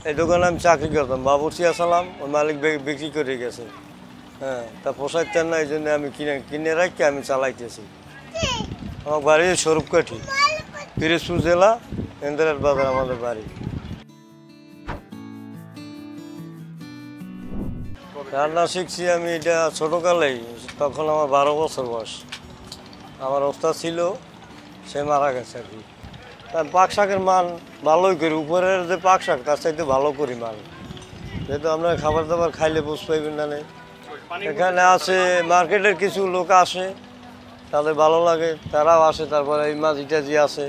এই দোকানে আমি চাকরি করতাম, বাবুর্চি আসলাম, ওই মালিক বিক্রি করে গেছে। হ্যাঁ, তা পোষাইতেন না, এই জন্য আমি কিনে রাখি আমি চালাইতেছি। আমার বাড়ি স্বরূপকাঠি, পিরোজপুর জেলা, ইন্দিরাট বাজার আমাদের বাড়ি। রান্না শিখছি আমি এটা ছোটোকালেই, তখন আমার 12 বছর বয়স। আমার ওস্তাদ ছিল, সে মারা গেছে আর কি। তার পাক শাকের মান ভালোই করি, উপরের যে পাক শাক তার চাইতে ভালো করি মান, যেহেতু আমরা খাবার দাবার খাইলে বুঝ পাইবেন না। এখানে আসে মার্কেটের কিছু লোক আসে, তাদের ভালো লাগে, তারাও আসে। তারপরে এই মাছ ইটাজি আসে,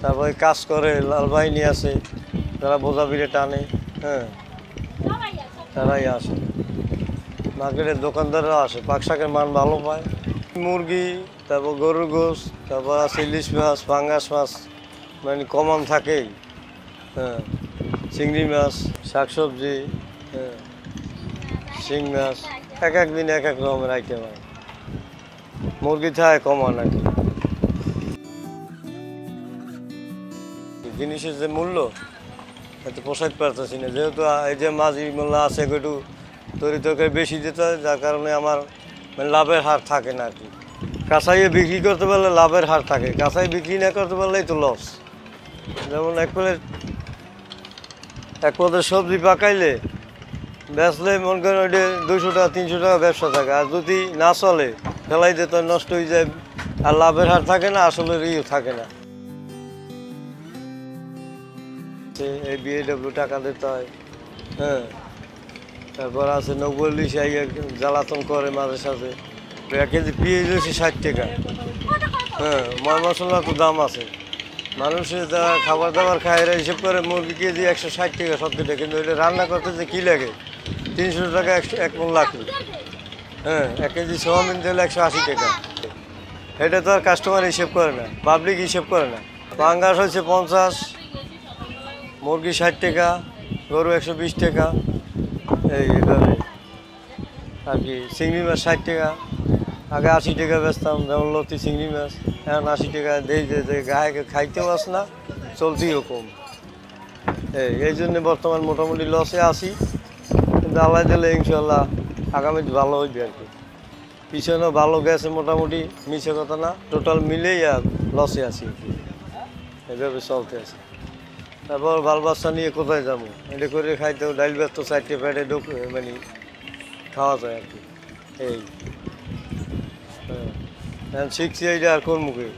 তারপরে কাজ করে লাল বাহিনী আছে, তারা বোঝা বিড়ে টানে। হ্যাঁ, তারাই আসে, মার্কেটের দোকানদাররা আসে, পাক শাকের মান ভালো পায়। মুরগি, তারপর গরুর গোশ, তারপর আছে ইলিশ মাছ, পাঙ্গাস মাছ, মানে কমন থাকেই। হ্যাঁ, চিংড়ি মাছ, শাকসবজি, হ্যাঁ, শিং মাছ, এক এক দিন এক এক রকমের আইটেম হয়। মুরগি থাকে কমন আর কি। জিনিসের যে মূল্য এত পোষাইতে পারতেছি না, যেহেতু এই যে মাঝি মূল্য আছে একটু তরি তরকারি বেশি দিতে হয়, যার কারণে আমার লাভের হার থাকে না আর কি। কাঁচাইয়ে বিক্রি করতে পারলে লাভের হার থাকে, কাঁচাই বিক্রি না করতে পারলেই তো লস। যেমন এক পদের সবজি পাকাইলে বেচলে মনে করেন ওইটা 200 টাকা 300 টাকা ব্যবসা থাকে, আর যদি না চলে ফেলাই দিতে নষ্ট হয়ে যায়, আর লাভের হার থাকে না, আসলে ইয়ে থাকে না। এই বিএডব্লিউ টাকা দিতে হয়। হ্যাঁ, তারপর আছে 90 জ্বালাতন করে মাঝে সাথে। 1 কেজি পেঁয়াজ হচ্ছে 60 টাকা। হ্যাঁ, ময় মশলা তো দাম আছে, মানুষের যারা খাবার দাবার খায় এরা হিসেব করে মুরগি কেজি 160 টাকা 70 টাকা, কিন্তু ওইটা রান্না করতে যে কী লাগে 300 টাকা 1 মণ লাগবে। হ্যাঁ, 1 কেজি সোয়াবিন তেল 180 টাকা। এটা তো আর কাস্টমার হিসেব করে না, পাবলিক হিসেব করে না। পাঙ্গাস হচ্ছে 50, মুরগি 60 টাকা, গরু 120 টাকা, এইভাবে আর কি। চিংড়ি মাছ 60 টাকা, আগে 80 টাকা বেচতাম, যেমন লতি চিংড়ি মাছ, এখন 80 টাকা দেই, যে গায়ে খাইতেও আস না, চলতেও কম। এই জন্য বর্তমান মোটামুটি লসে আসি, কিন্তু আল্লাহ দিলে ইনশাল্লাহ আগামীতে ভালো হইবে আর কি। পিছনেও ভালো গেছে মোটামুটি, মিছে কথা না, টোটাল মিলেই আর লসে আছি আর কি, এইভাবে চলতে আছে। তারপর বাল বাচ্চা নিয়ে কোথায় যাবো, এটা করে খাইতেও ডাইল ভাত তো 4টে পেটে মানে খাওয়া যায় আর কি। এই হ্যাঁ, শিখছি এইটা আর কোন মুখে।